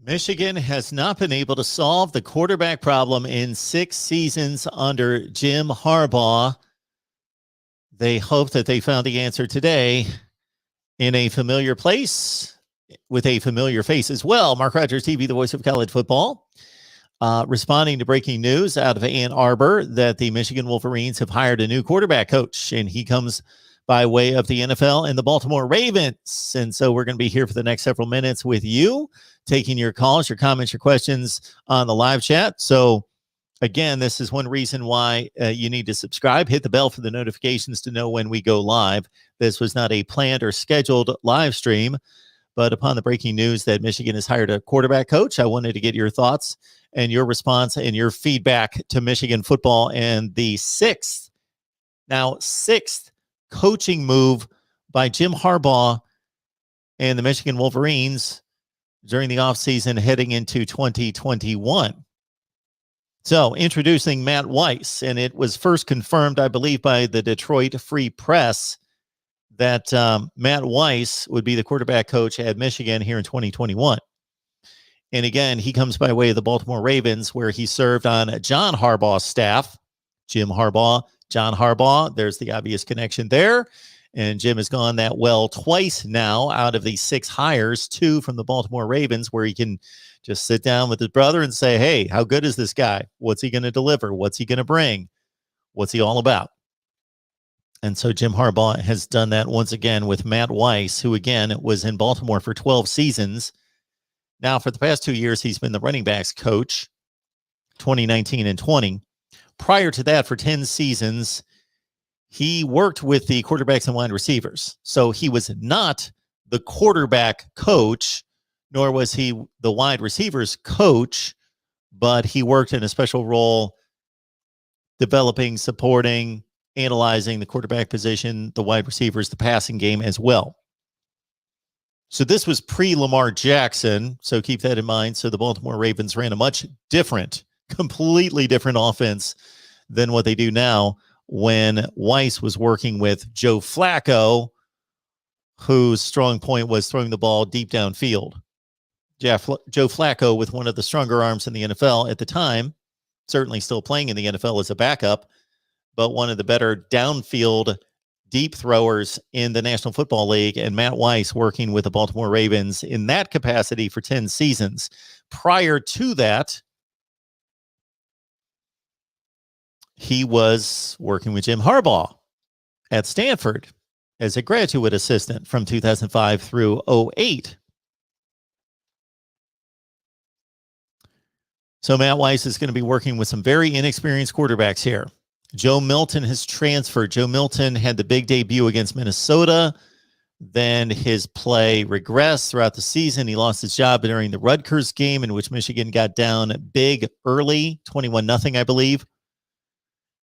Michigan has not been able to solve the quarterback problem in 6 seasons under Jim Harbaugh. They hope that they found the answer today in a familiar place with a familiar face as well. MarkRogersTV, the voice of college football, responding to breaking news out of Ann Arbor that the Michigan Wolverines have hired a new quarterback coach, and he comes by way of the NFL and the Baltimore Ravens. And so we're going to be here for the next several minutes with you, taking your calls, your comments, your questions on the live chat. So again, this is one reason why you need to subscribe. Hit the bell for the notifications to know when we go live. This was not a planned or scheduled live stream, but upon the breaking news that Michigan has hired a quarterback coach, I wanted to get your thoughts and your response and your feedback to Michigan football and the sixth coaching move by Jim Harbaugh and the Michigan Wolverines during the offseason heading into 2021. So introducing Matt Weiss, and it was first confirmed, I believe, by the Detroit Free Press that Matt Weiss would be the quarterback coach at Michigan here in 2021. And again, he comes by way of the Baltimore Ravens, where he served on John Harbaugh's staff. Jim Harbaugh, John Harbaugh, there's the obvious connection there. And Jim has gone that well twice now out of the 6 hires, 2 from the Baltimore Ravens, where he can just sit down with his brother and say, hey, how good is this guy? What's he going to deliver? What's he going to bring? What's he all about? And so Jim Harbaugh has done that once again with Matt Weiss, who, again, was in Baltimore for 12 seasons. Now, for the past 2 years, he's been the running backs coach, 2019 and 20. Prior to that, for 10 seasons, he worked with the quarterbacks and wide receivers. So he was not the quarterback coach, nor was he the wide receivers coach, but he worked in a special role developing, supporting, analyzing the quarterback position, the wide receivers, the passing game as well. So this was pre-Lamar Jackson, so keep that in mind. So the Baltimore Ravens ran a much different, completely different offense than what they do now when Weiss was working with Joe Flacco, whose strong point was throwing the ball deep downfield. Joe Flacco, with one of the stronger arms in the NFL at the time, certainly still playing in the NFL as a backup, but one of the better downfield deep throwers in the National Football League, and Matt Weiss working with the Baltimore Ravens in that capacity for 10 seasons. Prior to that, he was working with Jim Harbaugh at Stanford as a graduate assistant from 2005 through 2008. So Matt Weiss is going to be working with some very inexperienced quarterbacks here. Joe Milton has transferred. Joe Milton had the big debut against Minnesota. Then his play regressed throughout the season. He lost his job during the Rutgers game, in which Michigan got down big early, 21-0, I believe.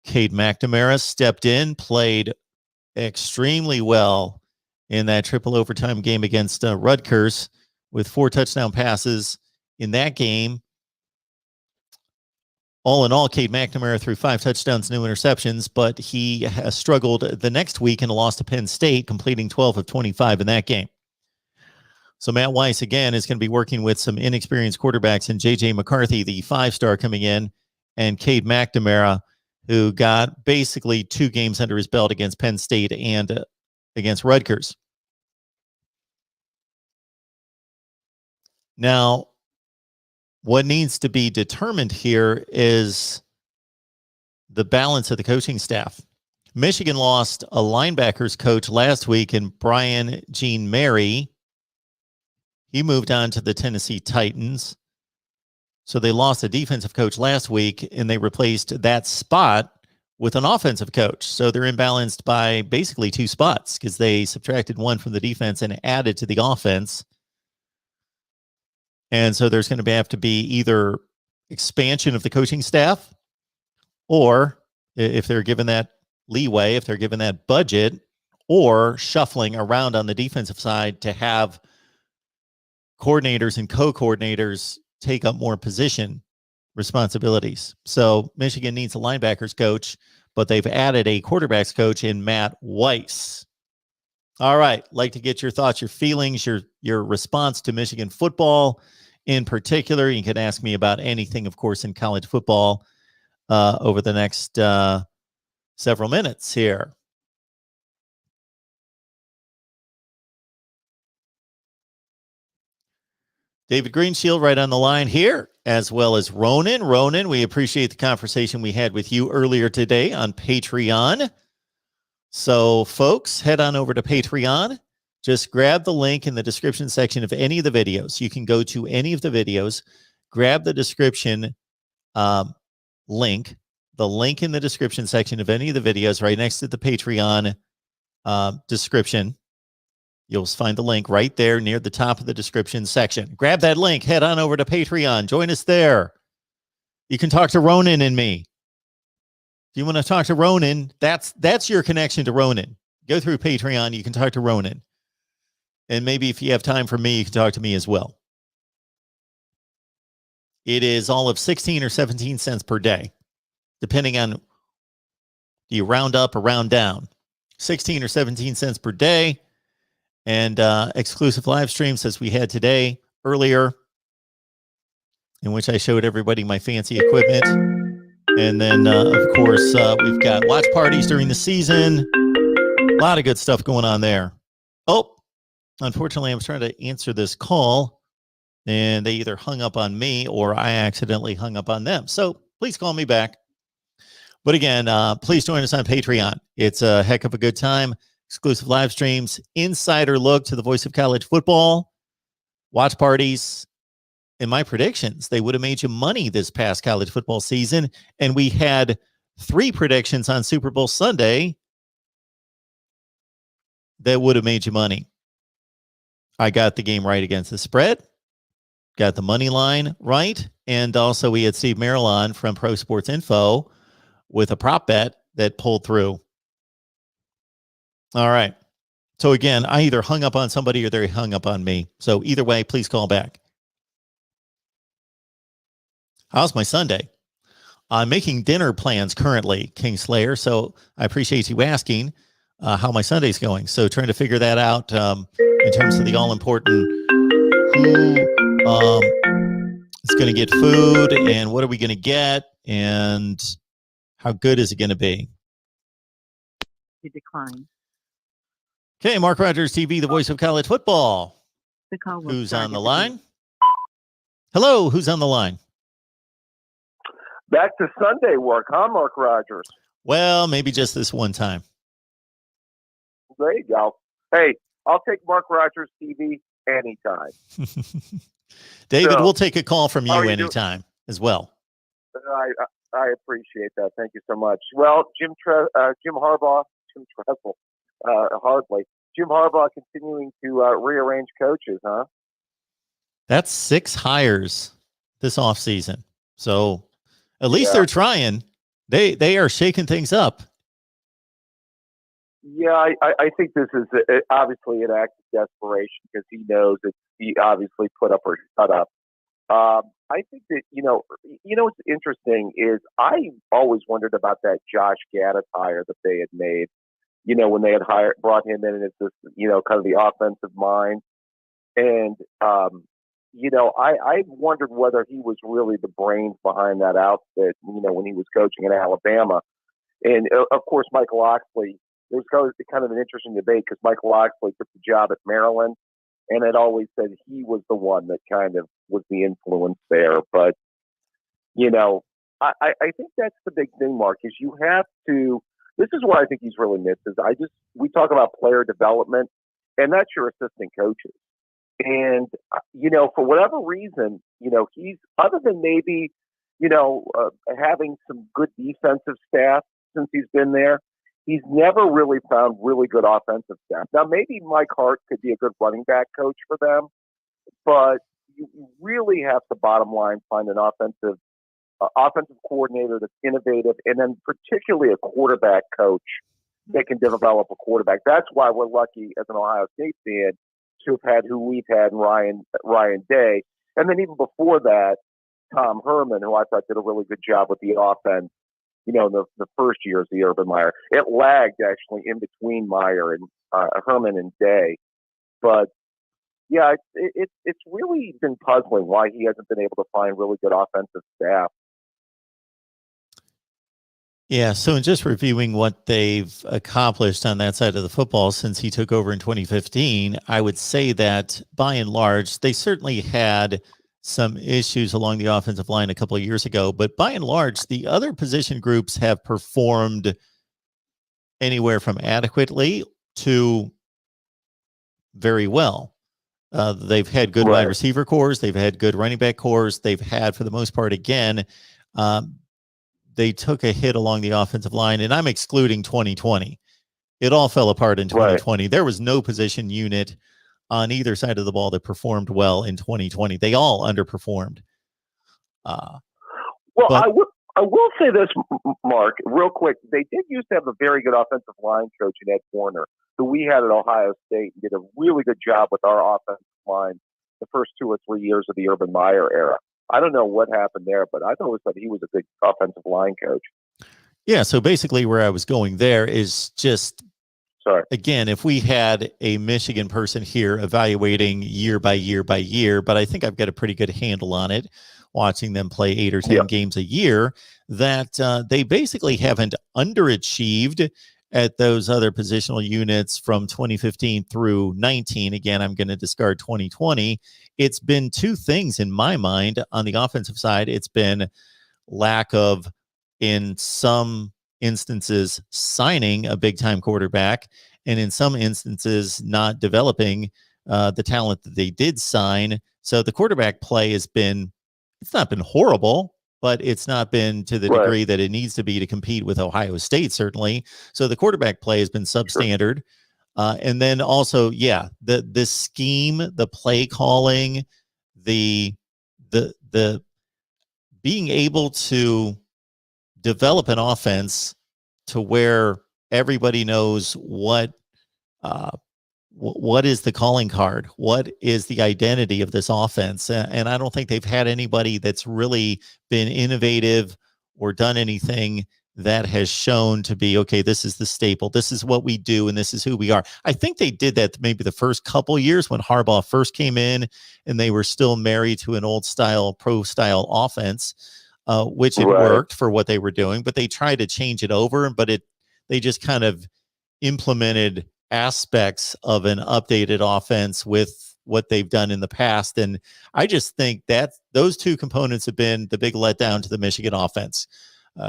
Cade McNamara stepped in, played extremely well in that triple overtime game against Rutgers with 4 touchdown passes in that game. All in all, Cade McNamara threw 5 touchdowns, no interceptions, but he has struggled the next week in a loss to Penn State, completing 12 of 25 in that game. So Matt Weiss, again, is going to be working with some inexperienced quarterbacks, and J.J. McCarthy, the 5-star coming in, and Cade McNamara, who got basically 2 games under his belt against Penn State and against Rutgers. Now, what needs to be determined here is the balance of the coaching staff. Michigan lost a linebackers coach last week in Brian Jean Mary. He moved on to the Tennessee Titans. So they lost a defensive coach last week, and they replaced that spot with an offensive coach. So they're imbalanced by basically 2 spots because they subtracted 1 from the defense and added to the offense. And so there's going to have to be either expansion of the coaching staff, or if they're given that leeway, if they're given that budget, or shuffling around on the defensive side to have coordinators and co-coordinators take up more position responsibilities. So Michigan needs a linebackers coach, but they've added a quarterbacks coach in Matt Weiss. All right. Like to get your thoughts, your feelings, your response to Michigan football in particular. You can ask me about anything, of course, in college football over the next several minutes here. David Greenshield right on the line here, as well as Ronan. Ronan, we appreciate the conversation we had with you earlier today on Patreon. So, folks, head on over to Patreon. Just grab the link in the description section of any of the videos. You can go to any of the videos, grab the description link, the link in the description section of any of the videos right next to the Patreon description. You'll find the link right there near the top of the description section. Grab that link, head on over to Patreon. Join us there. You can talk to Ronan and me. If you want to talk to Ronan, that's your connection to Ronan. Go through Patreon. You can talk to Ronan. And maybe if you have time for me, you can talk to me as well. It is all of 16 or 17 cents per day, depending on do you round up or round down. 16 or 17 cents per day. And exclusive live streams as we had today earlier, in which I showed everybody my fancy equipment. And then, of course, we've got watch parties during the season. A lot of good stuff going on there. Oh, unfortunately, I was trying to answer this call, and they either hung up on me or I accidentally hung up on them. So please call me back. But again, please join us on Patreon. It's a heck of a good time. Exclusive live streams, insider look to the voice of college football, watch parties, and my predictions. They would have made you money this past college football season. And we had 3 predictions on Super Bowl Sunday that would have made you money. I got the game right against the spread, got the money line right, and also we had Steve Merrill on from Pro Sports Info with a prop bet that pulled through. All right. So again, I either hung up on somebody or they hung up on me. So either way, please call back. How's my Sunday? I'm making dinner plans currently, Kingslayer. So I appreciate you asking how my Sunday's going. So trying to figure that out in terms of the all-important who is going to get food and what are we going to get and how good is it going to be? To decline. Okay, Mark Rogers TV, the voice of college football. The call will Who's start on the at line? Hello, who's on the line? Back to Sunday work, huh, Mark Rogers? Well, maybe just this one time. There you go. Hey, I'll take Mark Rogers TV anytime. David, So, we'll take a call from you how are you anytime as well. I appreciate that. Thank you so much. Well, Jim Harbaugh, hardly. Jim Harbaugh continuing to rearrange coaches, huh? That's 6 hires this offseason. So at least Yeah. they're trying. They are shaking things up. Yeah, I think this is obviously an act of desperation because he knows that he obviously put up or shut up. I think that, what's interesting is I always wondered about that Josh Gaddis hire that they had made, when they had brought him in as this, kind of the offensive mind. And, I wondered whether he was really the brains behind that outfit, when he was coaching in Alabama. And, of course, Michael Oxley, there was kind of an interesting debate because Michael Oxley took the job at Maryland and had always said he was the one that kind of was the influence there. But, I think that's the big thing, Mark, is you have to – this is what I think he's really missed is we talk about player development, and that's your assistant coaches. And, for whatever reason, he's other than maybe, having some good defensive staff since he's been there, he's never really found really good offensive staff. Now, maybe Mike Hart could be a good running back coach for them, but you really have to, bottom line, find an offensive coordinator that's innovative, and then particularly a quarterback coach that can develop a quarterback. That's why we're lucky as an Ohio State fan to have had who we've had in Ryan Day. And then even before that, Tom Herman, who I thought did a really good job with the offense, in the first years of the Urban Meyer. It lagged actually in between Meyer and Herman and Day. But, Yeah, it's really been puzzling why he hasn't been able to find really good offensive staff. Yeah, so in just reviewing what they've accomplished on that side of the football since he took over in 2015, I would say that by and large, they certainly had some issues along the offensive line a couple of years ago, but by and large, the other position groups have performed anywhere from adequately to very well. They've had good wide Right. receiver cores. They've had good running back cores. They've had, for the most part, again, they took a hit along the offensive line, and I'm excluding 2020. It all fell apart in 2020. Right. There was no position unit on either side of the ball that performed well in 2020. They all underperformed. Well, I will say this, Mark, real quick. They did used to have a very good offensive line coach in Ed Warner, who we had at Ohio State, and did a really good job with our offensive line the first 2 or 3 years of the Urban Meyer era. I don't know what happened there, but I've always thought he was a good offensive line coach. Yeah, so basically where I was going there is just, again, if we had a Michigan person here evaluating year by year by year, but I think I've got a pretty good handle on it, watching them play 8 or 10 games a year, that they basically haven't underachieved at those other positional units from 2015 through 19. Again, I'm going to discard 2020. It's been two things in my mind on the offensive side. It's been lack of, in some instances, signing a big time quarterback, and in some instances not developing the talent that they did sign. So the quarterback play has been, it's not been horrible, but it's not been to the degree that it needs to be to compete with Ohio State, certainly. So the quarterback play has been substandard. And then also, the scheme, the play calling, the being able to develop an offense to where everybody knows what is the calling card, what is the identity of this offense. And I don't think they've had anybody that's really been innovative or done anything that has shown to be, okay, this is the staple, this is what we do, and this is who we are. I think they did that maybe the first couple years when Harbaugh first came in, and they were still married to an old style, pro style offense, which it worked for what they were doing, but they tried to change it over, but they just kind of implemented aspects of an updated offense with what they've done in the past. And I just think that those two components have been the big letdown to the Michigan offense.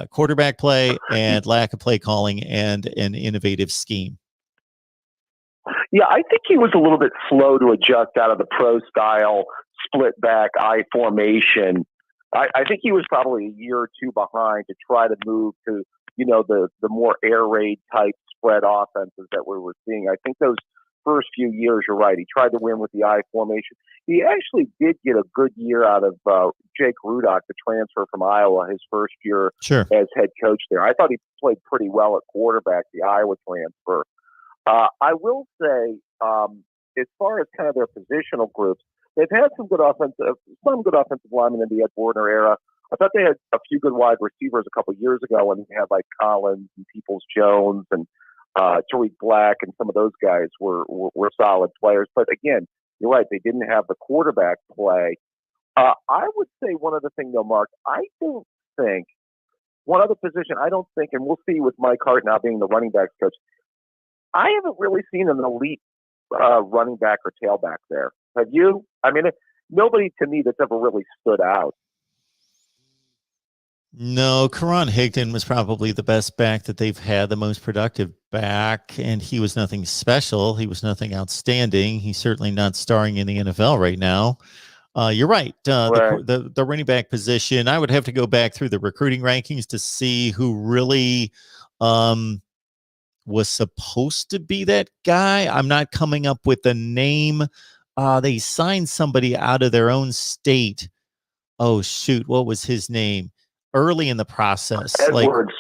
Quarterback play and lack of play calling and an innovative scheme. Yeah, I think he was a little bit slow to adjust out of the pro style split back I formation. I think he was probably a year or two behind to try to move to, the more air raid type spread offenses that we were seeing. I think those first few years, you're right. He tried to win with the I formation. He actually did get a good year out of Jake Rudock, the transfer from Iowa, his first year as head coach there. I thought he played pretty well at quarterback, the Iowa transfer. I will say, as far as kind of their positional groups, they've had some good offensive linemen in the Ed Warner era. I thought they had a few good wide receivers a couple of years ago when they had like Collins and Peoples-Jones and Tariq Black, and some of those guys were solid players. But again, you're right, they didn't have the quarterback play. I would say one other thing, though, Mark, I don't think, one other position, I don't think, and we'll see with Mike Hart now being the running backs coach, I haven't really seen an elite running back or tailback there. Have you? I mean, nobody to me that's ever really stood out. No, Karan Higdon was probably the best back that they've had, the most productive back, and he was nothing special. He was nothing outstanding. He's certainly not starring in the NFL right now. You're right. The running back position, I would have to go back through the recruiting rankings to see who really was supposed to be that guy. I'm not coming up with a name. They signed somebody out of their own state. Oh, shoot. What was his name? Early in the process. Edwards.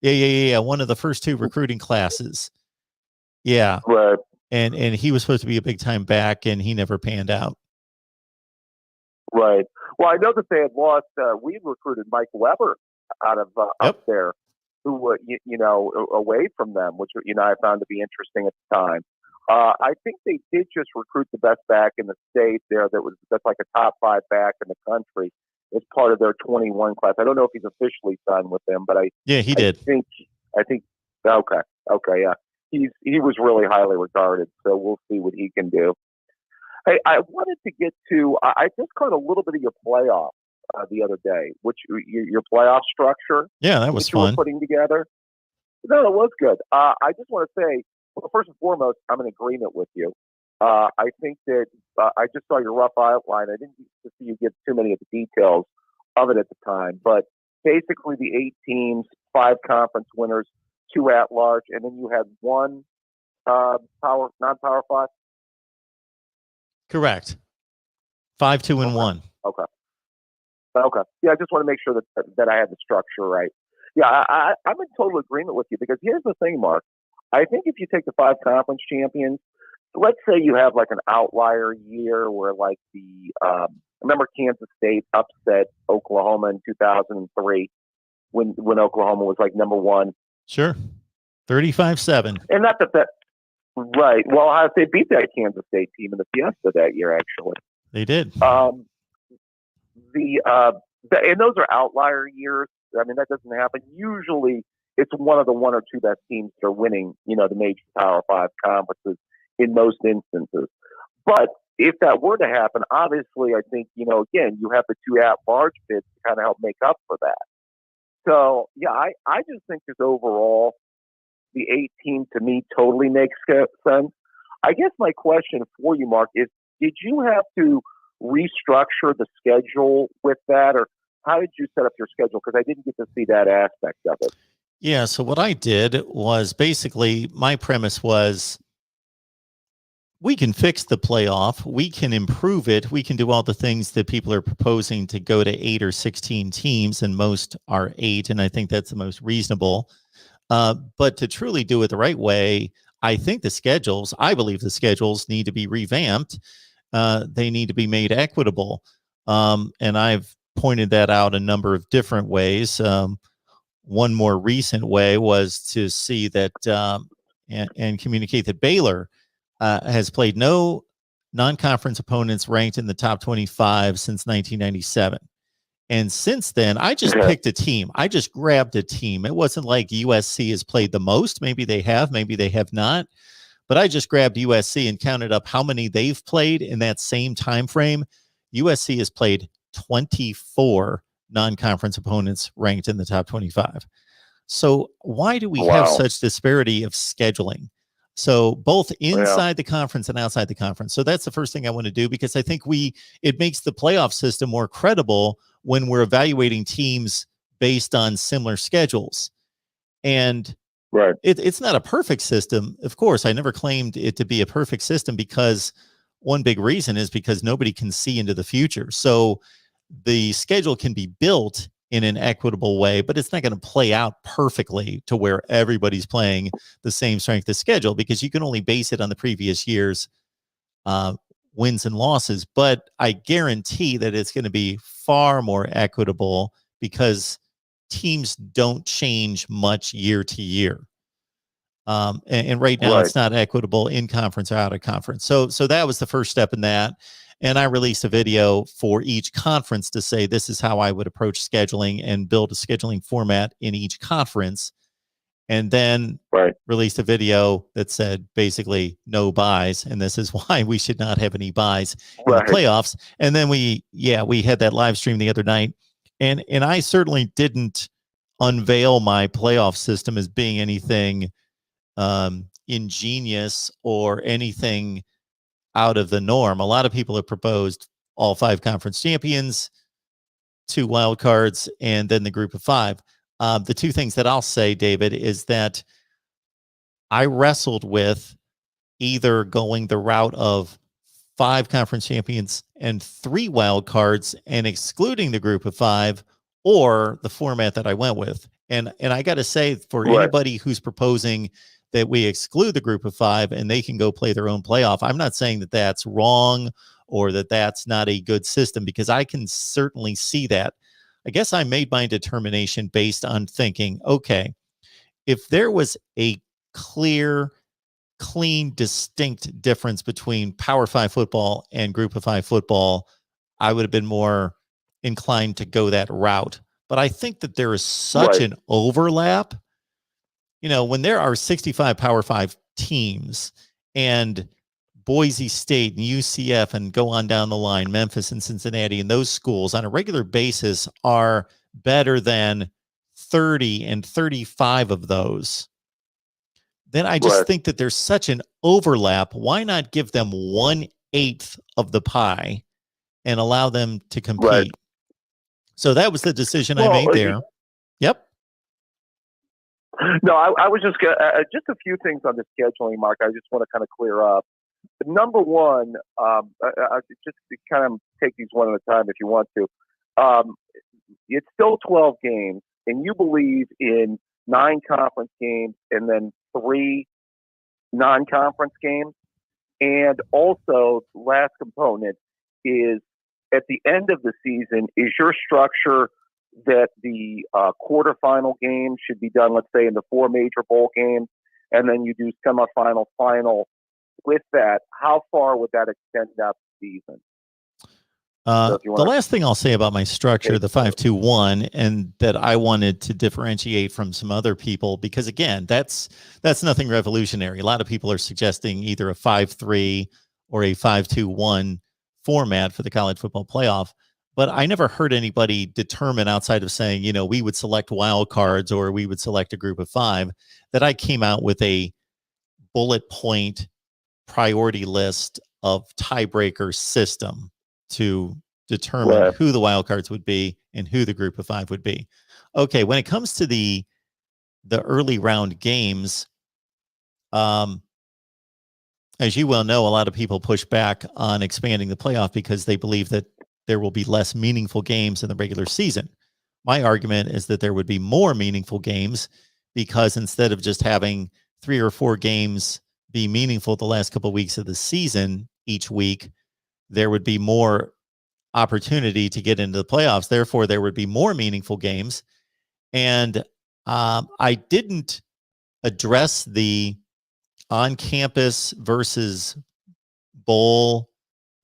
Yeah. One of the first two recruiting classes. Yeah. Right. And he was supposed to be a big time back, and he never panned out. Right. Well, I know that they had lost, we recruited Mike Weber out of up there, who, away from them, which, I found to be interesting at the time. I think they did just recruit the best back in the state there. That's like a top 5 back in the country as part of their 21 class. I don't know if he's officially signed with them, but he did. I think okay, yeah. He was really highly regarded, so we'll see what he can do. Hey, I wanted to get to. I just caught a little bit of your playoff the other day, which your playoff structure. Yeah, that was you were fun. putting together. No, it was good. I just want to say, well, first and foremost, I'm in agreement with you. I think that I just saw your rough outline. I didn't get to see you give too many of the details of it at the time, but basically the 8 teams, 5 conference winners, 2 at large, and then you had 1 non-power 5. Correct. 5, 2, and 1. Okay. Yeah, I just want to make sure that I had the structure right. Yeah, I'm in total agreement with you because here's the thing, Mark. I think if you take the 5 conference champions, let's say you have like an outlier year where like remember Kansas State upset Oklahoma in 2003 when Oklahoma was like number 1. Sure. 35-7. And not that right. Well, they beat that Kansas State team in the Fiesta that year, actually. They did. And those are outlier years. I mean, that doesn't happen. Usually, it's one of the 1 or 2 best teams that are winning, the major Power 5 conferences in most instances. But if that were to happen, obviously, I think, again, you have the 2 at-large bids to kind of help make up for that. So, yeah, I just think that overall, the 8 team to me totally makes sense. I guess my question for you, Mark, is did you have to restructure the schedule with that, or how did you set up your schedule? Because I didn't get to see that aspect of it. Yeah, so what I did was basically my premise was we can fix the playoff, we can improve it, we can do all the things that people are proposing to go to 8 or 16 teams, and most are 8, and I think that's the most reasonable. But to truly do it the right way, I believe the schedules need to be revamped. They need to be made equitable. And I've pointed that out a number of different ways. One more recent way was to see that and communicate that Baylor has played no non-conference opponents ranked in the top 25 since 1997. And since then, I just picked a team. I just grabbed a team. It wasn't like USC has played the most. Maybe they have, maybe they have not. But I just grabbed USC and counted up how many they've played in that same time frame. USC has played 24 non-conference opponents ranked in the top 25. So why do we have such disparity of scheduling? So both inside the conference and outside the conference. So that's the first thing I want to do, because I think it makes the playoff system more credible when we're evaluating teams based on similar schedules. And right, it's not a perfect system. Of course, I never claimed it to be a perfect system, because one big reason is because nobody can see into the future. So the schedule can be built in an equitable way, but it's not going to play out perfectly to where everybody's playing the same strength of schedule, because you can only base it on the previous year's wins and losses. But I guarantee that it's going to be far more equitable, because teams don't change much year to year. And right now it's not equitable in conference or out of conference. So that was the first step in that. And I released a video for each conference to say, this is how I would approach scheduling and build a scheduling format in each conference. And then released a video that said basically no buys. And this is why we should not have any buys in the playoffs. And then we had that live stream the other night. And I certainly didn't unveil my playoff system as being anything ingenious or anything out of the norm. A lot of people have proposed all 5 conference champions, 2 wild cards, and then the group of 5. The 2 things that I'll say, David, is that I wrestled with either going the route of 5 conference champions and 3 wild cards and excluding the group of 5, or the format that I went with. And I got to say, for anybody who's proposing that we exclude the group of 5 and they can go play their own playoff, I'm not saying that that's wrong or that that's not a good system, because I can certainly see that. I guess I made my determination based on thinking, okay, if there was a clear clean, distinct difference between Power 5 football and Group of 5 football, I would have been more inclined to go that route. But I think that there is such Right. an overlap. You know, when there are 65 Power 5 teams and Boise State and UCF and go on down the line, Memphis and Cincinnati, and those schools on a regular basis are better than 30 and 35 of those, then I just Right. think that there's such an overlap. Why not give them 1/8 of the pie and allow them to compete? Right. So that was the decision I Well, made there. Yep. No, I was just just a few things on the scheduling, Mark. I just want to kind of clear up. Number one, just to kind of take these one at a time if you want to. It's still 12 games, and you believe in 9 conference games and then 3 non-conference games. And also, last component is at the end of the season, is your structure that the quarterfinal game should be done, let's say, in the 4 major bowl games, and then you do semifinal, final with that? How far would that extend that season? The last thing I'll say about my structure, the 5-2-1, and that I wanted to differentiate from some other people, because again, that's nothing revolutionary. A lot of people are suggesting either a 5-3 or a 5-2-1 format for the college football playoff. But I never heard anybody determine, outside of saying, you know, we would select wild cards or we would select a group of 5, that I came out with a bullet point priority list of tiebreaker system to determine who the wild cards would be and who the group of 5 would be. Okay, when it comes to the early round games, as you well know, a lot of people push back on expanding the playoff because they believe that there will be less meaningful games in the regular season. My argument is that there would be more meaningful games, because instead of just having 3 or 4 games be meaningful the last couple of weeks of the season each week, there would be more opportunity to get into the playoffs. Therefore, there would be more meaningful games. And I didn't address the on-campus versus bowl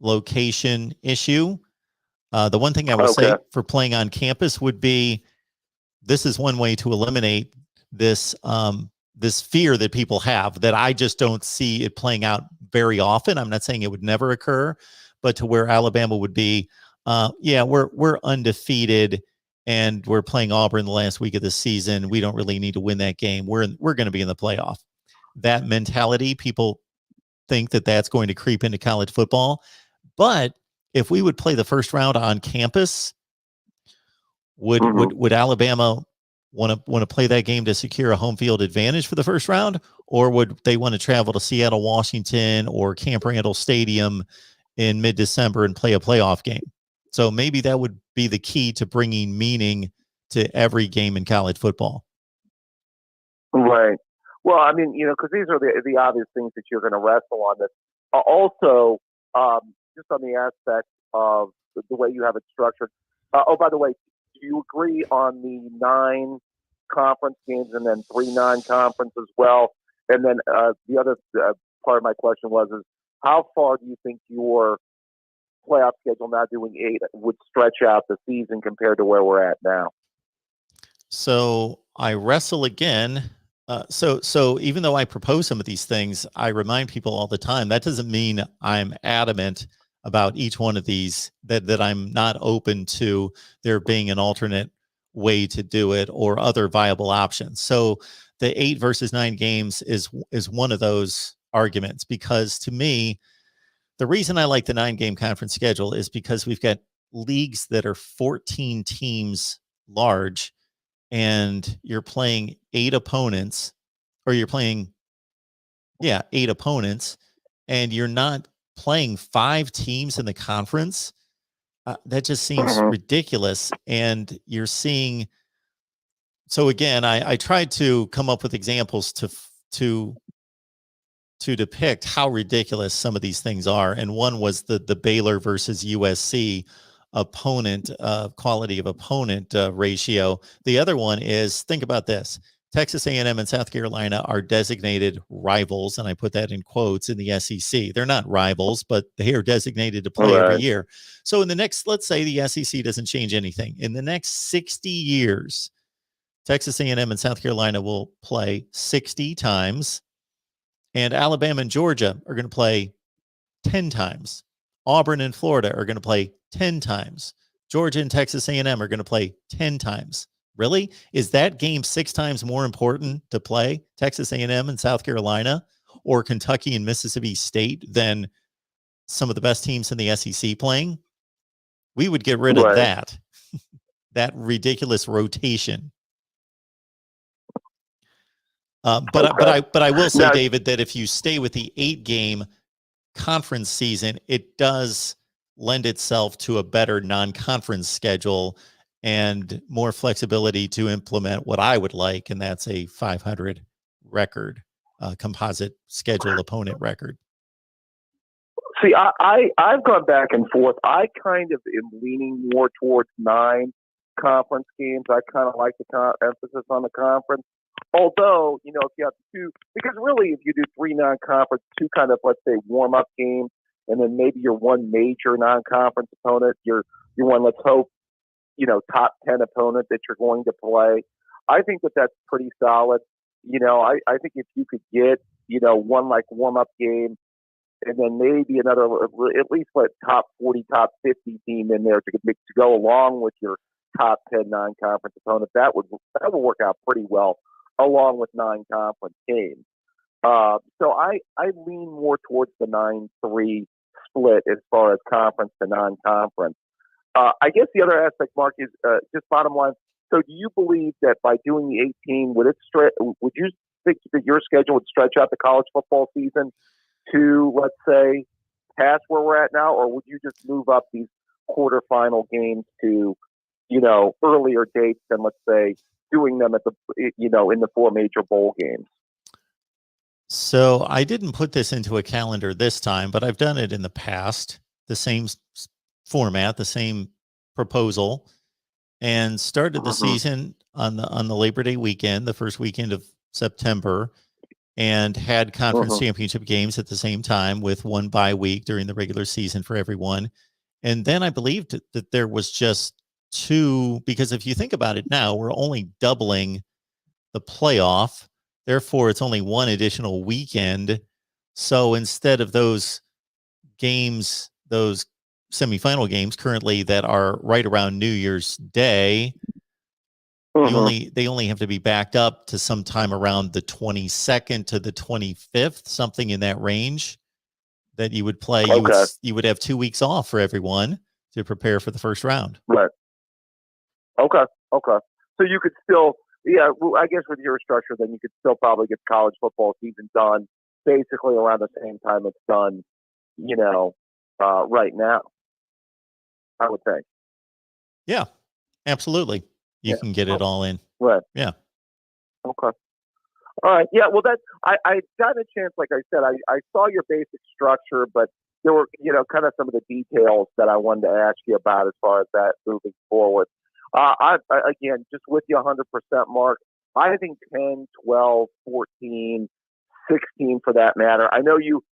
location issue. The one thing I will say for playing on campus would be, this is one way to eliminate this this fear that people have, that I just don't see it playing out very often. I'm not saying it would never occur, but to where Alabama would be, yeah, we're undefeated and we're playing Auburn the last week of the season. We don't really need to win that game. We're going to be in the playoff. That mentality, people think that that's going to creep into college football. But if we would play the first round on campus, would Alabama want to play that game to secure a home field advantage for the first round, or would they want to travel to Seattle, Washington, or Camp Randall Stadium in mid-December and play a playoff game? So maybe that would be the key to bringing meaning to every game in college football. Right. Well, I mean, you know, because these are the obvious things that you're going to wrestle on. This also, just on the aspect of the way you have it structured. Oh, by the way, do you agree on the 9 conference games and then 3 non-conference as well? And then the other part of my question was, is how far do you think your playoff schedule, now doing 8, would stretch out the season compared to where we're at now? So I wrestle again. So even though I propose some of these things, I remind people all the time, that doesn't mean I'm adamant about each one of these, that I'm not open to there being an alternate way to do it or other viable options. So the 8 versus 9 games is one of those arguments, because to me, the reason I like the 9-game conference schedule is because we've got leagues that are 14 teams large, and you're playing 8 opponents, or you're playing, 8 opponents, and you're not playing 5 teams in the conference. That just seems ridiculous. And you're seeing, so again, I tried to come up with examples to depict how ridiculous some of these things are. And one was the Baylor versus USC opponent quality of opponent ratio. The other one is, think about this: Texas A&M and South Carolina are designated rivals, and I put that in quotes, in the SEC. They're not rivals, but they are designated to play every year. So in the next, let's say the SEC doesn't change anything. In the next 60 years, Texas A&M and South Carolina will play 60 times, and Alabama and Georgia are going to play 10 times. Auburn and Florida are going to play 10 times. Georgia and Texas A&M are going to play 10 times. Really? Is that game 6 times more important to play, Texas A&M and South Carolina, or Kentucky and Mississippi State, than some of the best teams in the SEC playing? We would get rid of that, that ridiculous rotation. But I will say, David, that if you stay with the 8-game conference season, it does lend itself to a better non-conference schedule and more flexibility to implement what I would like, and that's a 500 record, composite schedule opponent record. See, I've gone back and forth. I kind of am leaning more towards 9 conference games. I kind of like the emphasis on the conference. Although, if you have 2, because really if you do 3 non-conference, 2 kind of, let's say, warm-up games, and then maybe your 1 major non-conference opponent, your one, let's hope, top 10 opponent that you're going to play. I think that's pretty solid. I think if you could get, 1 like warm-up game, and then maybe another, at least top 40, top 50 team in there to go along with your top 10 non-conference opponent, that would work out pretty well, along with 9 conference games. So I lean more towards the 9-3 split as far as conference to non-conference. I guess the other aspect, Mark, is just bottom line. So do you believe that by doing the 18, would you think that your schedule would stretch out the college football season to, let's say, past where we're at now, or would you just move up these quarterfinal games to, earlier dates than, let's say, doing them at the, in the 4 major bowl games? So I didn't put this into a calendar this time, but I've done it in the past, the same format, the same proposal, and started the season on the Labor Day weekend, the first weekend of September, and had conference championship games at the same time with 1 bye week during the regular season for everyone. And then I believed that there was just 2, because if you think about it now, we're only doubling the playoff. Therefore, it's only 1 additional weekend. So instead of those games, those semifinal games currently that are right around New Year's Day, they only have to be backed up to sometime around the 22nd to the 25th, something in that range, that you would play. You would have 2 weeks off for everyone to prepare for the first round. Right. Okay. So you could still, I guess with your structure, then you could still probably get the college football season done basically around the same time it's done, right now, I would think. Yeah, absolutely. You can get it all in. Right. Yeah. Okay. All right. Yeah. Well, I got a chance, like I said, I saw your basic structure, but there were, kind of some of the details that I wanted to ask you about as far as that moving forward. Again, just with you 100%, Mark, I think 10, 12, 14, 16 for that matter. I know you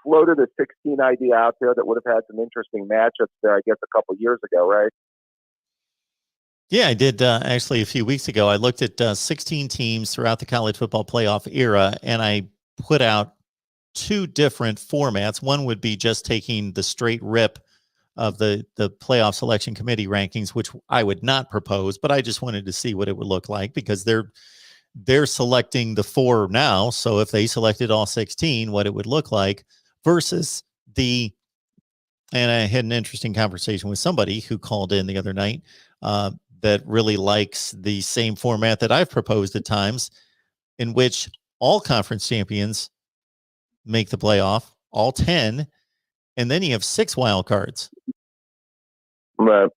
floated a 16 idea out there that would have had some interesting matchups there, I guess, a couple years ago, right? Yeah, I did actually a few weeks ago. I looked at 16 teams throughout the college football playoff era, and I put out 2 different formats. One would be just taking the straight rip of the playoff selection committee rankings, which I would not propose, but I just wanted to see what it would look like, because they're selecting the 4 now. So if they selected all 16, what it would look like, versus and I had an interesting conversation with somebody who called in the other night that really likes the same format that I've proposed at times, in which all conference champions make the playoff, all 10, and then you have 6 wild cards. Right.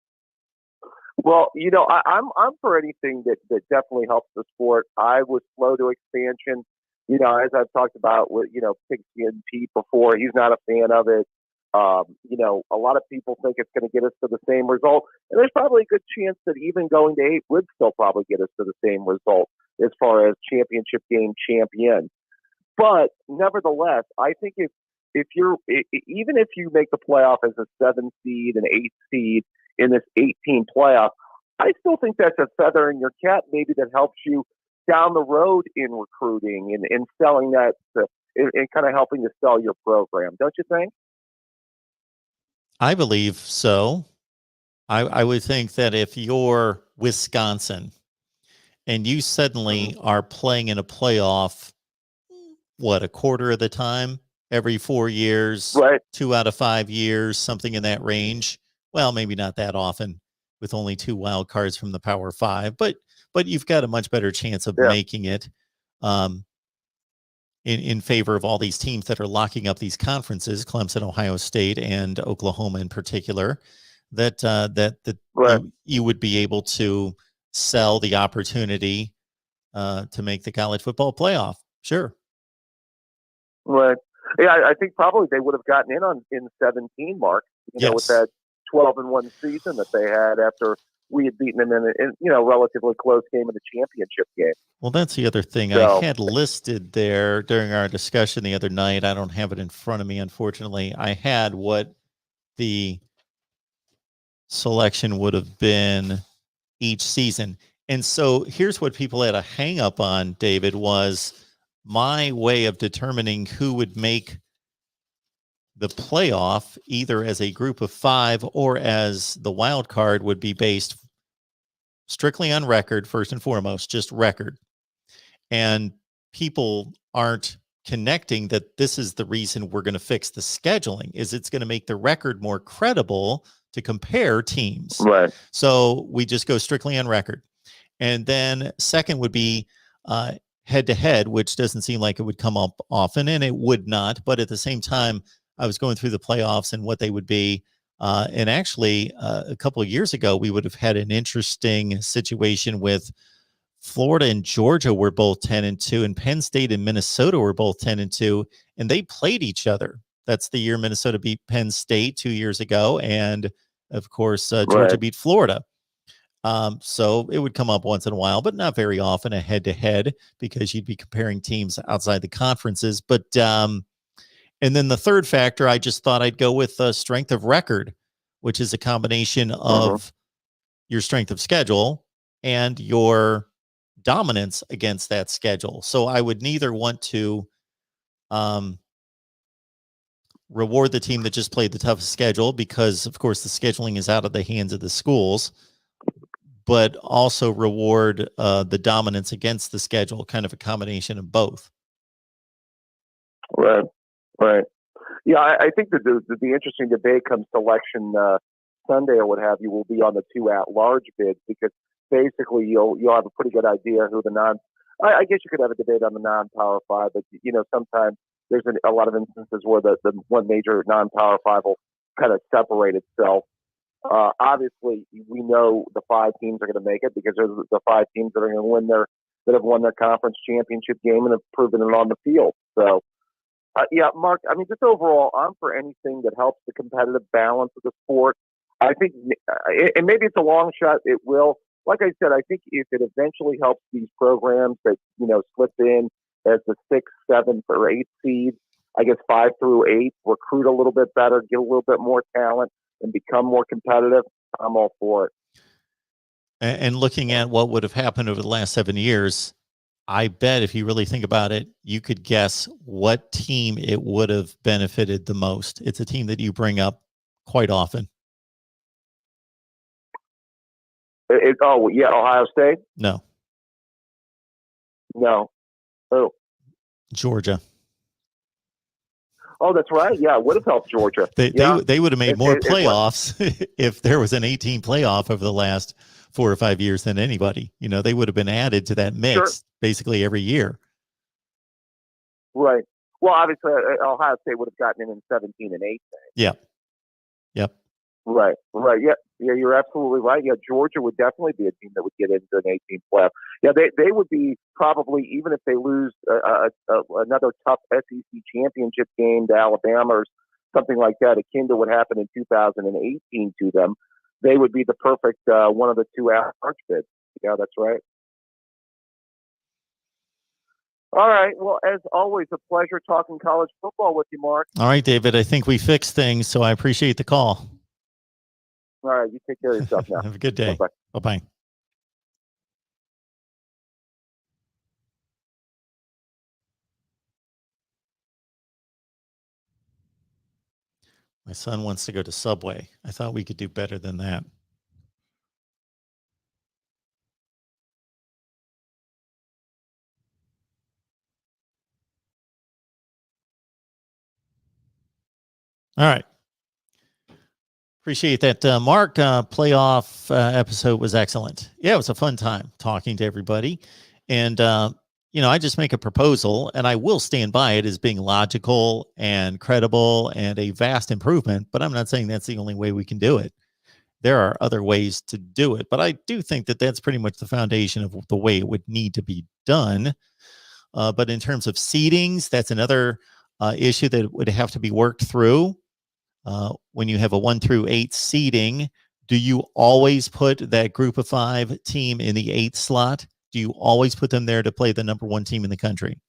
Well, I'm for anything that definitely helps the sport. I was slow to expansion. As I've talked about with Pixie and Pete before, he's not a fan of it. A lot of people think it's going to get us to the same result, and there's probably a good chance that even going to 8 would still probably get us to the same result. as far as championship game champion. But nevertheless, I think if you're even if you make the playoff as a 7 seed, an 8 seed in this 18 playoff, I still think that's a feather in your cap, maybe that helps you down the road in recruiting and selling that and kind of helping to sell your program. Don't you think? I believe so. I would think that if you're Wisconsin and you suddenly are playing in a playoff, a quarter of the time, every 4 years, Right. 2 out of 5 years, something in that range. Well, maybe not that often with only 2 wild cards from the Power Five, but you've got a much better chance of making it in favor of all these teams that are locking up these conferences, Clemson, Ohio State, and Oklahoma in particular, that you would be able to sell the opportunity to make the college football playoff. Sure. Right. Yeah, I think probably they would have gotten in 17, Mark. With that 12-1 season that they had after we had beaten them in relatively close game in the championship game. Well, that's the other thing I had listed there during our discussion the other night. I don't have it in front of me, unfortunately. I had what the selection would have been each season. And so here's what people had a hang up on, David, was my way of determining who would make the playoff, either as a group of 5 or as the wild card, would be based strictly on record, first and foremost, just record. And people aren't connecting that this is the reason we're going to fix the scheduling, is it's going to make the record more credible to compare teams. Right. So we just go strictly on record. And then second would be head to head, which doesn't seem like it would come up often, and it would not. But at the same time, I was going through the playoffs and what they would be. And actually, a couple of years ago, we would have had an interesting situation with Florida and Georgia were both 10-2, and Penn State and Minnesota were both 10-2, and they played each other. That's the year Minnesota beat Penn State 2 years ago, and of course, Georgia beat Florida. So it would come up once in a while, but not very often, a head-to-head, because you'd be comparing teams outside the conferences. But and then the third factor, I just thought I'd go with strength of record, which is a combination of your strength of schedule and your dominance against that schedule. So I would neither want to reward the team that just played the toughest schedule, because of course the scheduling is out of the hands of the schools, but also reward the dominance against the schedule, kind of a combination of both. Right. Yeah, I think that the interesting debate comes selection Sunday or what have you will be on the 2 at-large bids, because basically you'll have a pretty good idea who I guess you could have a debate on the non-Power 5, but sometimes there's a lot of instances where the one major non-Power 5 will kind of separate itself. Obviously, we know the 5 teams are going to make it, because they're the 5 teams that are going to win that have won their conference championship game and have proven it on the field. So, yeah, Mark, I mean, just overall, I'm for anything that helps the competitive balance of the sport. I think, and maybe it's a long shot, it will. Like I said, I think if it eventually helps these programs that, slip in as the 6th, 7th, or 8th seed, I guess 5 through 8, recruit a little bit better, get a little bit more talent, and become more competitive, I'm all for it. And looking at what would have happened over the last 7 years, I bet if you really think about it, you could guess what team it would have benefited the most. It's a team that you bring up quite often. Ohio State? No. Oh. Georgia. Oh, that's right. Yeah, it would have helped Georgia. They would have made more playoffs if there was an 18 playoff over the last 4 or 5 years than anybody. They would have been added to that mix basically every year. Right. Well, obviously, Ohio State would have gotten in 17 and 8. Yep. Right. Yeah, you're absolutely right. Yeah, Georgia would definitely be a team that would get into an 18 playoff. Yeah, they would be probably, even if they lose another tough SEC championship game to Alabama or something like that, akin to what happened in 2018 to them, they would be the perfect one of the 2 at-large bids. Yeah, that's right. All right. Well, as always, a pleasure talking college football with you, Mark. All right, David. I think we fixed things, so I appreciate the call. All right. You take care of yourself now. Have a good day. Bye-bye. Bye-bye. My son wants to go to Subway. I thought we could do better than that. All right. Appreciate that, Mark. Playoff episode was excellent. Yeah, it was a fun time talking to everybody. And, I just make a proposal, and I will stand by it as being logical and credible and a vast improvement, but I'm not saying that's the only way we can do it. There are other ways to do it, but I do think that that's pretty much the foundation of the way it would need to be done. But in terms of seedings, that's another issue that would have to be worked through. When you have a 1 through 8 seeding, do you always put that group of 5 team in the 8th slot? Do you always put them there to play the number 1 team in the country?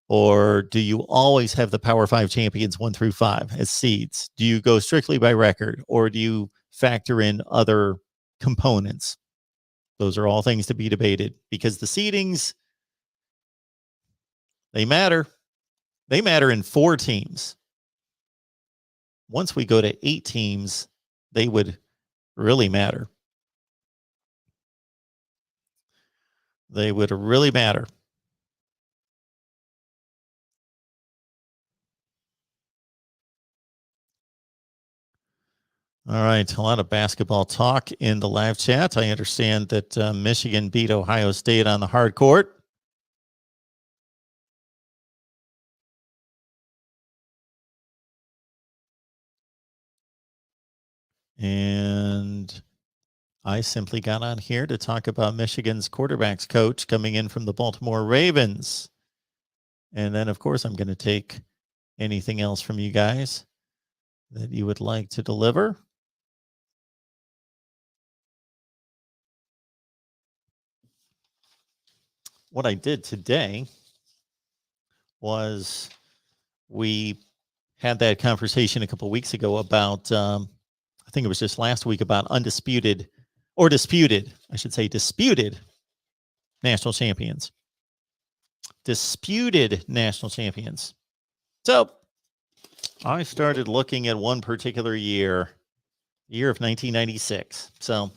Or do you always have the Power 5 champions 1 through 5 as seeds? Do you go strictly by record, or do you factor in other components? Those are all things to be debated, because the seedings, they matter. They matter in 4 teams. Once we go to 8 teams, they would really matter. They would really matter. All right, a lot of basketball talk in the live chat. I understand that Michigan beat Ohio State on the hard court. And I simply got on here to talk about Michigan's quarterbacks coach coming in from the Baltimore Ravens. And then, of course, I'm going to take anything else from you guys that you would like to deliver. What I did today was we had that conversation a couple of weeks ago about, I think it was just last week, about disputed national champions. Disputed national champions. So I started looking at one particular year of 1996. So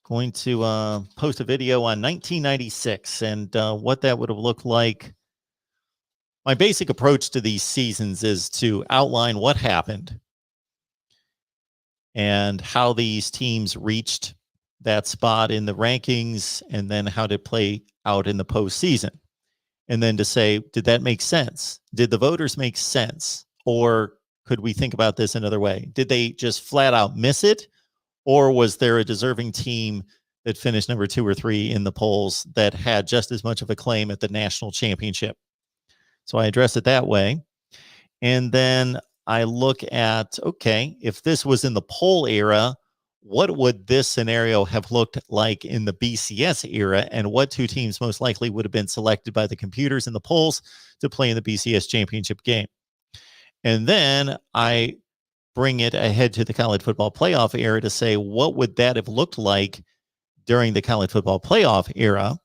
going to post a video on 1996 and what that would have looked like. My basic approach to these seasons is to outline what happened and how these teams reached that spot in the rankings, and then how to play out in the postseason. And then to say, did that make sense? Did the voters make sense? Or could we think about this another way? Did they just flat out miss it? Or was there a deserving team that finished number 2 or 3 in the polls that had just as much of a claim at the national championship? So I address it that way. And then I look at, okay, if this was in the poll era, what would this scenario have looked like in the BCS era? And what 2 teams most likely would have been selected by the computers in the polls to play in the BCS championship game? And then I bring it ahead to the college football playoff era to say, what would that have looked like during the college football playoff era?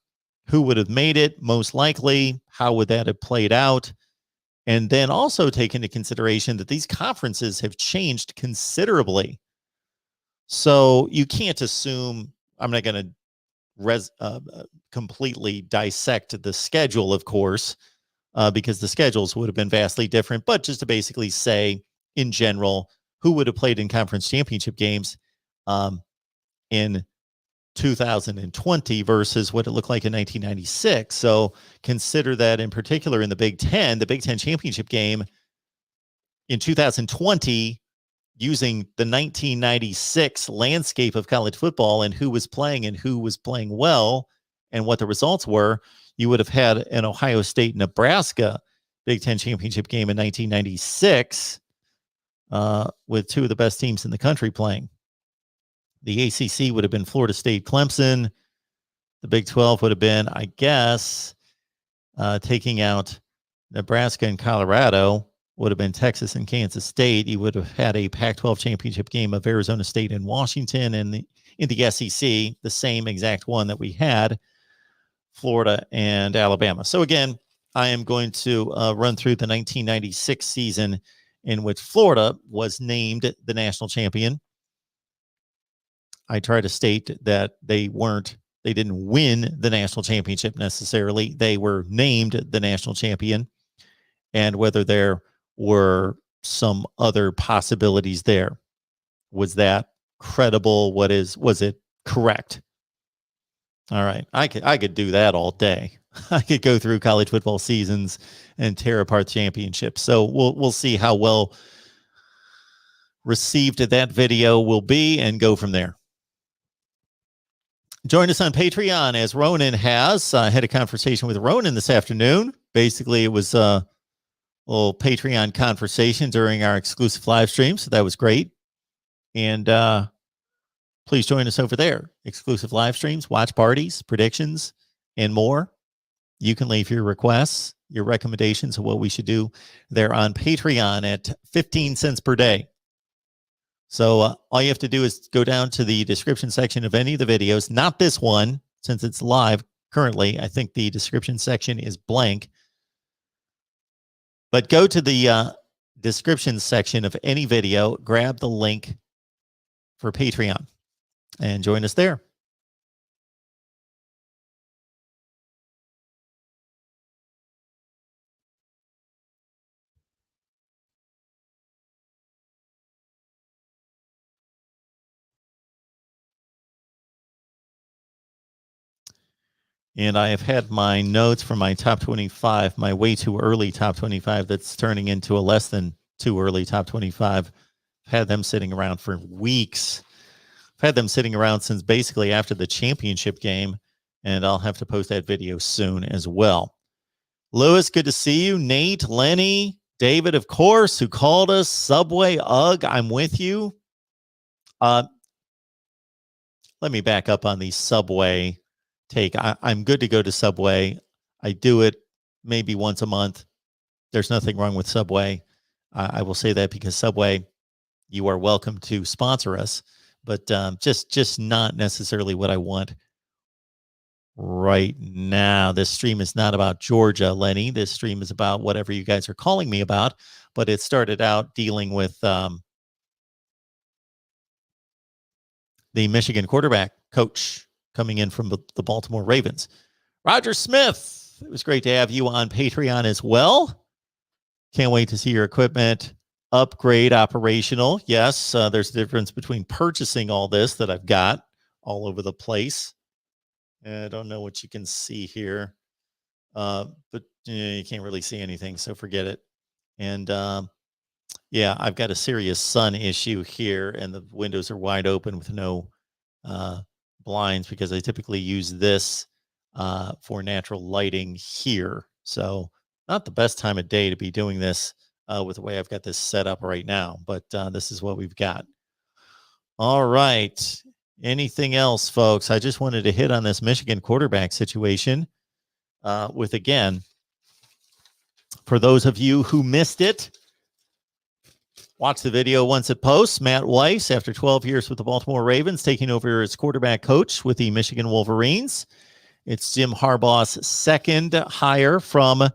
Who would have made it most likely? How would that have played out? And then also take into consideration that these conferences have changed considerably. So you can't assume, I'm not going to completely dissect the schedule, of course, because the schedules would have been vastly different, but just to basically say, in general, who would have played in conference championship games in 2020 versus what it looked like in 1996. So consider that in particular in the Big Ten championship game in 2020, using the 1996 landscape of college football and who was playing well and what the results were, you would have had an Ohio State Nebraska Big Ten championship game in 1996 with 2 of the best teams in the country playing. The ACC would have been Florida State Clemson. The Big 12 would have been, I guess, taking out Nebraska and Colorado would have been Texas and Kansas State. You would have had a Pac-12 championship game of Arizona State and Washington, and in the SEC, the same exact one that we had, Florida and Alabama. So again, I am going to run through the 1996 season in which Florida was named the national champion. I try to state that they didn't win the national championship necessarily. They were named the national champion, and whether there were some other possibilities there. Was that credible? Was it correct? All right. I could do that all day. I could go through college football seasons and tear apart championships. So we'll see how well received that video will be and go from there. Join us on Patreon as Ronan has. I had a conversation with Ronan this afternoon. Basically, it was a little Patreon conversation during our exclusive live stream, so that was great. And please join us over there. Exclusive live streams, watch parties, predictions, and more. You can leave your requests, your recommendations of what we should do there on Patreon at 15 cents per day. So all you have to do is go down to the description section of any of the videos, not this one, since it's live currently. I think the description section is blank. But go to the description section of any video, grab the link for Patreon, and join us there. And I have had my notes from my top 25, my way too early top 25 that's turning into a less than too early top 25. I've had them sitting around for weeks. I've had them sitting around since basically after the championship game, and I'll have to post that video soon as well. Lewis, good to see you. Nate, Lenny, David, of course, who called us. Subway, Ugh, I'm with you. Let me back up on the Subway take. I'm good to go to Subway. I do it maybe once a month. There's nothing wrong with Subway. I will say that because Subway, you are welcome to sponsor us, but just not necessarily what I want right now. This stream is not about Georgia, Lenny. This stream is about whatever you guys are calling me about, but it started out dealing with the Michigan quarterback coach coming in from the Baltimore Ravens. Roger Smith, it was great to have you on Patreon as well. Can't wait to see your equipment upgrade operational. Yes, there's a difference between purchasing all this that I've got all over the place. I don't know what you can see here, but you can't really see anything, so forget it. And yeah, I've got a serious sun issue here, and the windows are wide open with no blinds because I typically use this for natural lighting here. So not the best time of day to be doing this with the way I've got this set up right now, but this is what we've got. All right. Anything else, folks? I just wanted to hit on this Michigan quarterback situation with, again, for those of you who missed it, watch the video once it posts. Matt Weiss, after 12 years with the Baltimore Ravens, taking over as quarterback coach with the Michigan Wolverines. It's Jim Harbaugh's second hire from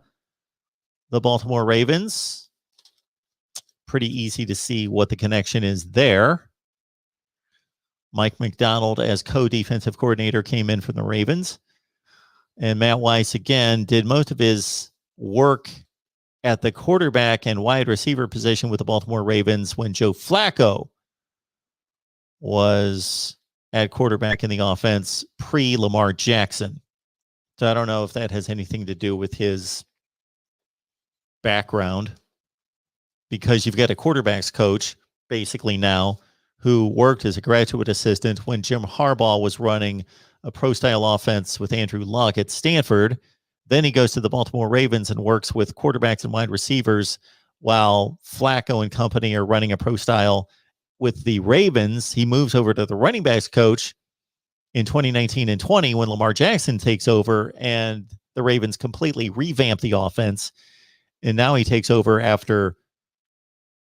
the Baltimore Ravens. Pretty easy to see what the connection is there. Mike McDonald as co-defensive coordinator came in from the Ravens. And Matt Weiss, again, did most of his work at the quarterback and wide receiver position with the Baltimore Ravens when Joe Flacco was at quarterback in the offense pre-Lamar Jackson. So I don't know if that has anything to do with his background, because you've got a quarterback's coach basically now who worked as a graduate assistant when Jim Harbaugh was running a pro-style offense with Andrew Luck at Stanford. Then he goes to the Baltimore Ravens and works with quarterbacks and wide receivers while Flacco and company are running a pro-style with the Ravens. He moves over to the running backs coach in 2019 and 20 when Lamar Jackson takes over, and the Ravens completely revamped the offense. And now he takes over after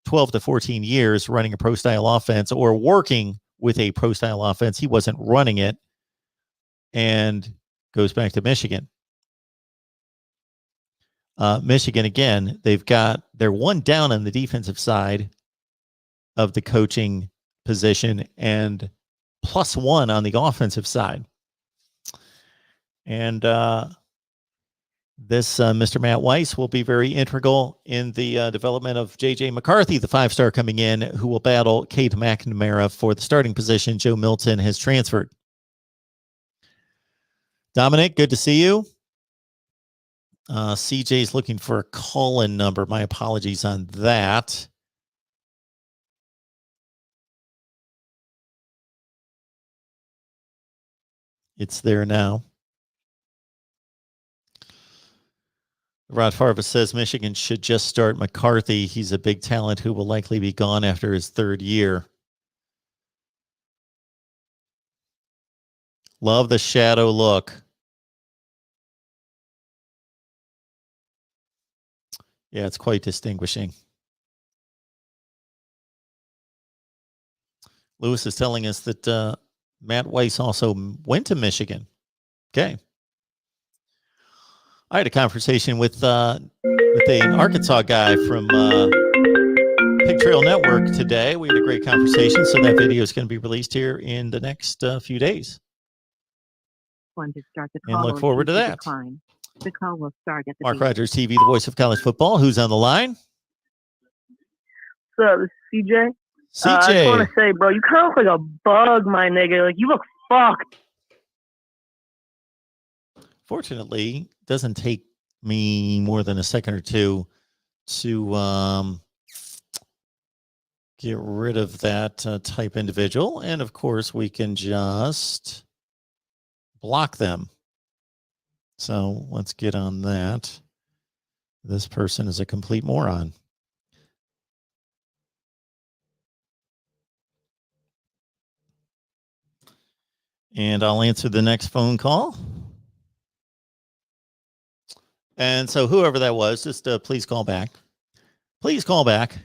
12 to 14 years running a pro-style offense or working with a pro-style offense. He wasn't running it, and goes back to Michigan. Michigan, again, they're one down on the defensive side of the coaching position and +1 on the offensive side. And this Mr. Matt Weiss will be very integral in the development of J.J. McCarthy, the 5-star coming in, who will battle Cade McNamara for the starting position. Joe Milton has transferred. Dominic, good to see you. CJ's looking for a call-in number. My apologies on that. It's there now. Rod Farva says Michigan should just start McCarthy. He's a big talent who will likely be gone after his 3rd year. Love the shadow look. Yeah, it's quite distinguishing. Lewis is telling us that Matt Weiss also went to Michigan. Okay. I had a conversation with an Arkansas guy from Pig Trail Network today. We had a great conversation, so that video is going to be released here in the next few days. One to start the And call look will forward to choose that. decline. The call will start at the Mark beep. Rogers TV, the voice of college football. Who's on the line? What's up, this is CJ? I just CJ. want to say, bro, you kind of look like a bug, my nigga. Like, you look fucked. Fortunately, it doesn't take me more than a second or two to get rid of that type individual. And of course, we can just block them. So let's get on that. This person is a complete moron. And I'll answer the next phone call. And so whoever that was, just please call back. Please call back.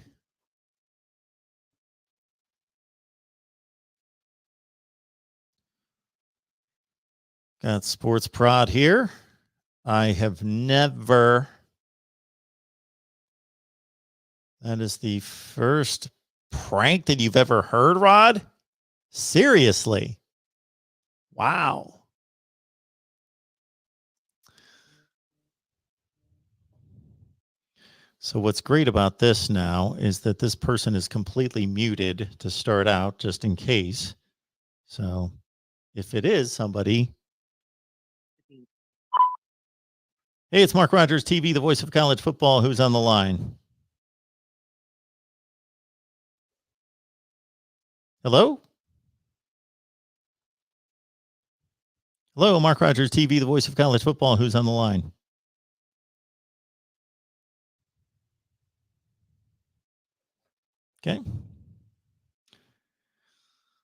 Got Sports Prod here. I have never. That is the first prank that you've ever heard, Rod? Seriously. Wow. So what's great about this now is that this person is completely muted to start out, just in case. So if it is somebody. Hey, it's Mark Rogers TV, the voice of college football. Who's on the line? Hello? Hello, Mark Rogers TV, the voice of college football. Who's on the line? Okay.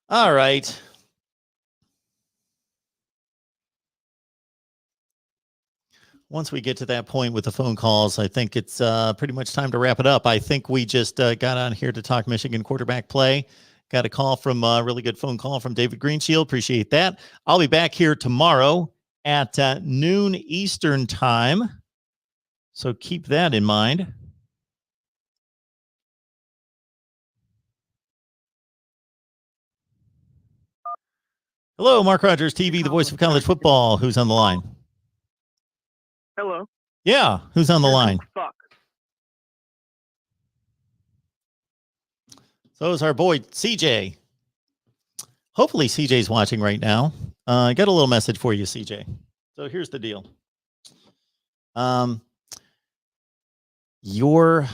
All right. Once we get to that point with the phone calls, I think it's pretty much time to wrap it up. I think we just got on here to talk Michigan quarterback play. Got a call from a really good phone call from David Greenshield. Appreciate that. I'll be back here tomorrow at noon Eastern time. So keep that in mind. Hello, Mark Rogers TV, the voice of college football. Who's on the line? Hello. Yeah, who's on the line? Fuck. So is our boy CJ. Hopefully CJ's watching right now. I got a little message for you, CJ. So here's the deal. You're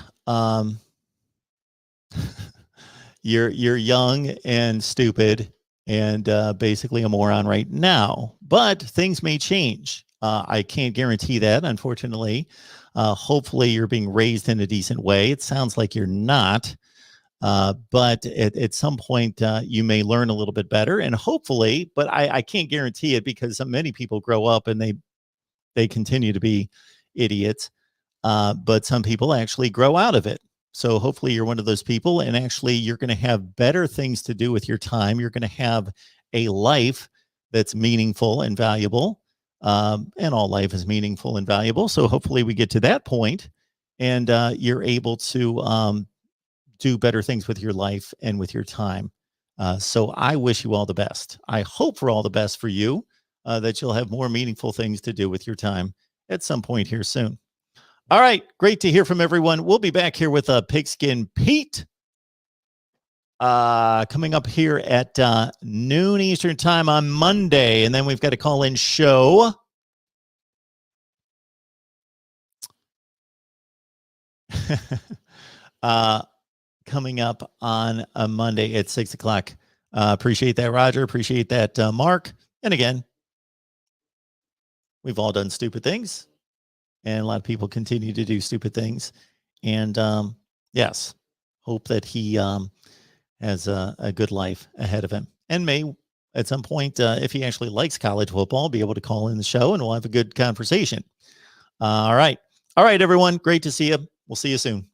you're young and stupid and basically a moron right now, but things may change. I can't guarantee that, unfortunately. Hopefully you're being raised in a decent way. It sounds like you're not. But at some point, you may learn a little bit better, and hopefully, but I can't guarantee it because many people grow up and they they continue to be idiots. But some people actually grow out of it. So hopefully you're one of those people, and actually you're going to have better things to do with your time. You're going to have a life that's meaningful and valuable. And all life is meaningful and valuable. So hopefully we get to that point, and you're able to do better things with your life and with your time. So I wish you all the best. I hope for all the best for you, that you'll have more meaningful things to do with your time at some point here soon. All right. Great to hear from everyone. We'll be back here with Pigskin Pete coming up here at noon Eastern time on Monday. And then we've got a call-in show. Coming up on a Monday at 6 o'clock. Appreciate that, Roger. Appreciate that, Mark. And again, we've all done stupid things, and a lot of people continue to do stupid things. And yes, hope that he has a good life ahead of him, and may at some point, if he actually likes college football, be able to call in the show, and we'll have a good conversation. All right, everyone. Great to see you. We'll see you soon.